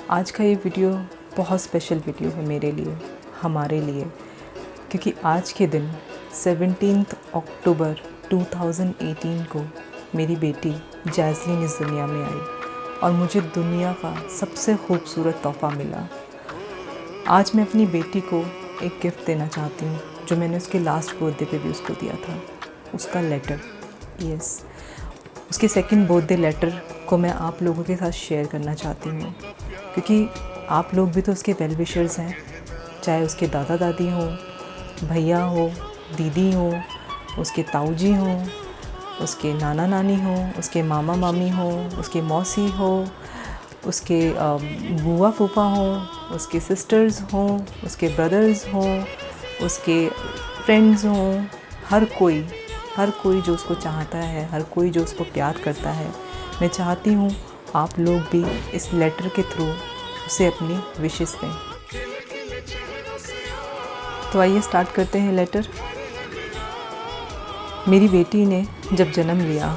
आज का ये वीडियो बहुत स्पेशल वीडियो है मेरे लिए, हमारे लिए, क्योंकि आज के दिन 17 अक्टूबर 2018 को मेरी बेटी जैज़लीन इस दुनिया में आई और मुझे दुनिया का सबसे खूबसूरत तोहफ़ा मिला। आज मैं अपनी बेटी को एक गिफ्ट देना चाहती हूँ जो मैंने उसके लास्ट बर्थडे पे भी उसको दिया था, उसका लेटर। यस, उसके सेकंड बर्थडे लेटर को मैं आप लोगों के साथ शेयर करना चाहती हूँ, क्योंकि आप लोग भी तो उसके वेल विशर्स हैं, चाहे उसके दादा दादी हों, भैया हो, दीदी हो, उसके ताऊ जी हों, उसके नाना नानी हो, उसके मामा मामी हो, उसके मौसी हो, उसके बुआ फूफा हो, उसके सिस्टर्स हों, उसके ब्रदर्स हों, उसके फ्रेंड्स हों, हर कोई जो उसको चाहता है, हर कोई जो उसको प्यार करता है। मैं चाहती हूँ आप लोग भी इस लेटर के थ्रू उसे अपनी विशेस दें। तो आइए स्टार्ट करते हैं लेटर। मेरी बेटी ने जब जन्म लिया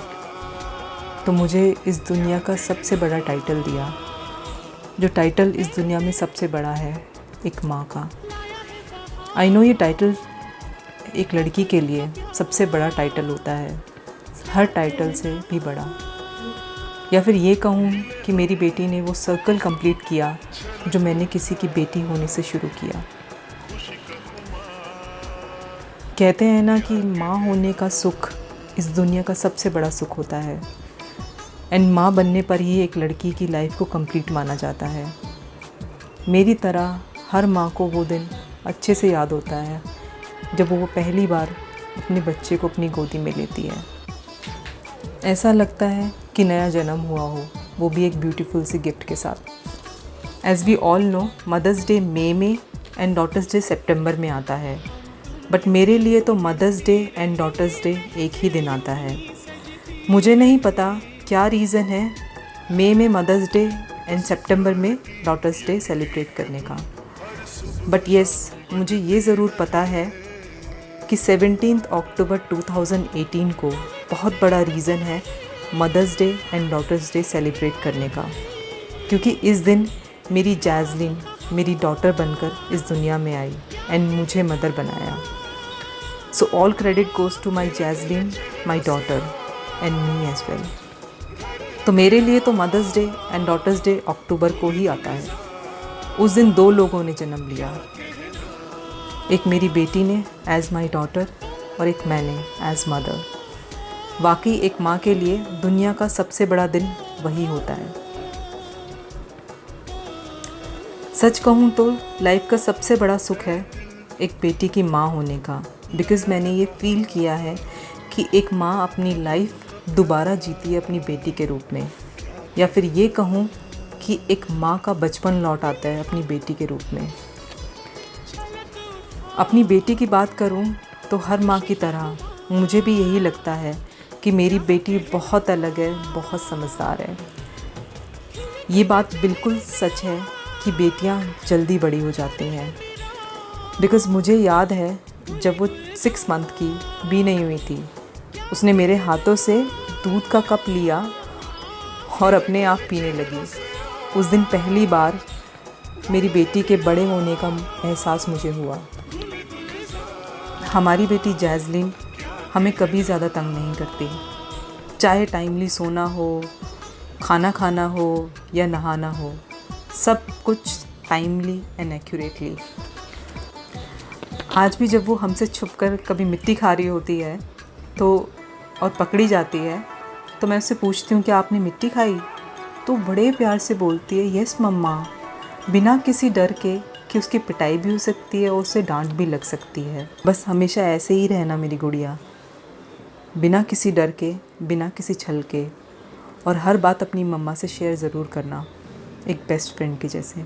तो मुझे इस दुनिया का सबसे बड़ा टाइटल दिया, जो टाइटल इस दुनिया में सबसे बड़ा है, एक माँ का। आई नो ये टाइटल एक लड़की के लिए सबसे बड़ा टाइटल होता है, हर टाइटल से भी बड़ा। या फिर ये कहूँ कि मेरी बेटी ने वो सर्कल कंप्लीट किया जो मैंने किसी की बेटी होने से शुरू किया। कहते हैं ना कि माँ होने का सुख इस दुनिया का सबसे बड़ा सुख होता है, एंड माँ बनने पर ही एक लड़की की लाइफ को कंप्लीट माना जाता है। मेरी तरह हर माँ को वो दिन अच्छे से याद होता है जब वो पहली बार अपने बच्चे को अपनी गोदी में लेती है। ऐसा लगता है कि नया जन्म हुआ हो, वो भी एक ब्यूटीफुल सी गिफ्ट के साथ। As we all know, Mother's Day मई में एंड डॉटर्स डे सितंबर में आता है, बट मेरे लिए तो Mother's Day and Daughter's Day एक ही दिन आता है। मुझे नहीं पता क्या रीज़न है मई में मदर्स डे एंड सितंबर में डॉटर्स डे सेलिब्रेट करने का, बट येस, मुझे ये ज़रूर पता है कि 17 अक्टूबर 2018 को बहुत बड़ा रीज़न है Mother's Day and Daughter's Day celebrate करने का, क्योंकि इस दिन मेरी जैज़लीन मेरी डॉटर बनकर इस दुनिया में आई एंड मुझे मदर बनाया। So all credit goes to my Jazlyn, my daughter and me as well. तो मेरे लिए तो Mother's Day and Daughter's Day अक्टूबर को ही आता है। उस दिन दो लोगों ने जन्म लिया, एक मेरी बेटी ने एज़ माई डॉटर और एक मैंने एज़ मदर। वाकई एक माँ के लिए दुनिया का सबसे बड़ा दिन वही होता है। सच कहूँ तो लाइफ का सबसे बड़ा सुख है एक बेटी की माँ होने का, बिकॉज़ मैंने ये फ़ील किया है कि एक माँ अपनी लाइफ दोबारा जीती है अपनी बेटी के रूप में, या फिर ये कहूँ कि एक माँ का बचपन लौट आता है अपनी बेटी के रूप में। अपनी बेटी की बात करूँ तो हर माँ की तरह मुझे भी यही लगता है कि मेरी बेटी बहुत अलग है, बहुत समझदार है। ये बात बिल्कुल सच है कि बेटियाँ जल्दी बड़ी हो जाती हैं, बिकॉज़ मुझे याद है जब वो 6 मंथ की भी नहीं हुई थी, उसने मेरे हाथों से दूध का कप लिया और अपने आप पीने लगी। उस दिन पहली बार मेरी बेटी के बड़े होने का एहसास मुझे हुआ। हमारी बेटी जैज़लीन हमें कभी ज़्यादा तंग नहीं करती, चाहे टाइमली सोना हो, खाना खाना हो या नहाना हो, सब कुछ टाइमली एंड एक्यूरेटली। आज भी जब वो हमसे छुपकर कभी मिट्टी खा रही होती है तो और पकड़ी जाती है तो मैं उससे पूछती हूँ कि आपने मिट्टी खाई, तो बड़े प्यार से बोलती है यस मम्मा, बिना किसी डर के कि उसकी पिटाई भी हो सकती है और उससे डांट भी लग सकती है। बस हमेशा ऐसे ही रहना मेरी गुड़िया, बिना किसी डर के, बिना किसी छल के, और हर बात अपनी मम्मा से शेयर ज़रूर करना, एक बेस्ट फ्रेंड के जैसे।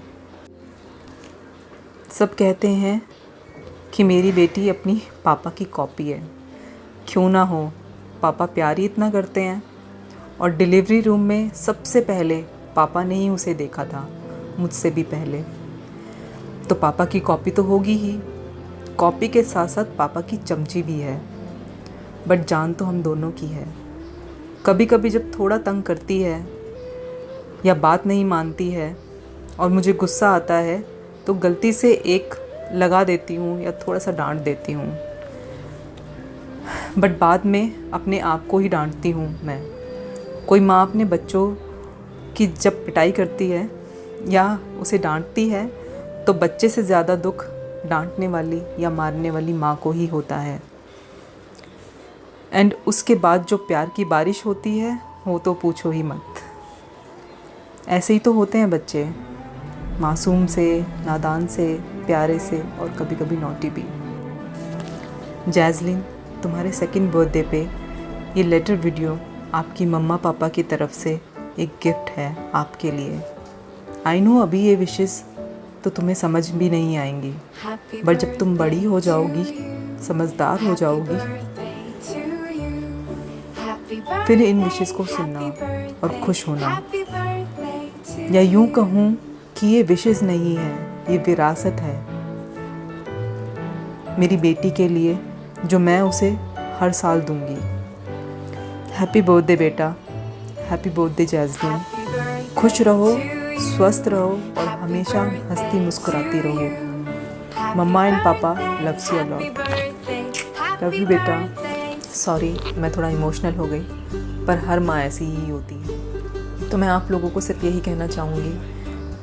सब कहते हैं कि मेरी बेटी अपनी पापा की कॉपी है। क्यों ना हो, पापा प्यार ही इतना करते हैं, और डिलीवरी रूम में सबसे पहले पापा ने ही उसे देखा था, मुझसे भी पहले। तो पापा की कॉपी तो होगी ही, कॉपी के साथ साथ पापा की चमची भी है, बट जान तो हम दोनों की है। कभी कभी जब थोड़ा तंग करती है या बात नहीं मानती है और मुझे गुस्सा आता है तो गलती से एक लगा देती हूँ या थोड़ा सा डांट देती हूँ, बट बाद में अपने आप को ही डांटती हूँ मैं। कोई माँ अपने बच्चों की जब पिटाई करती है या उसे डांटती है तो बच्चे से ज़्यादा दुख डांटने वाली या मारने वाली माँ को ही होता है। एंड उसके बाद जो प्यार की बारिश होती है वो तो पूछो ही मत। ऐसे ही तो होते हैं बच्चे, मासूम से, नादान से, प्यारे से और कभी कभी नॉटी भी। जैज़लीन, तुम्हारे सेकंड बर्थडे पे ये लेटर वीडियो आपकी मम्मा पापा की तरफ से एक गिफ्ट है आपके लिए। आई नो अभी ये विशेस तो तुम्हें समझ भी नहीं आएंगी, बट जब तुम बड़ी हो जाओगी, समझदार हो जाओगी, फिर इन विशेस को सुनना और खुश होना। या यूँ कहूँ कि ये विशेस नहीं है, ये विरासत है मेरी बेटी के लिए, जो मैं उसे हर साल दूंगी। हैप्पी बर्थडे बेटा, हैप्पी बर्थडे जैज़लीन। खुश रहो, स्वस्थ रहो और हमेशा हंसती मुस्कुराती रहो। मम्मा एंड पापा loves you a lot. Love you बेटा। सॉरी मैं थोड़ा इमोशनल हो गई, पर हर माँ ऐसी ही होती है। तो मैं आप लोगों को सिर्फ यही कहना चाहूँगी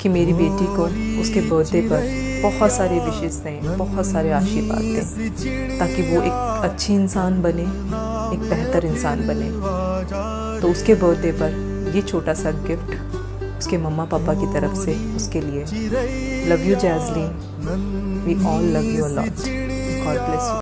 कि मेरी बेटी को उसके बर्थडे पर बहुत सारे विशेस दें, बहुत सारे आशीर्वाद दें, ताकि वो एक अच्छी इंसान बने, एक बेहतर इंसान बने। तो उसके बर्थडे पर ये छोटा सा गिफ्ट उसके मम्मा पापा की तरफ से उसके लिए। Love you Jazlyn, we all love you a lot. God bless you.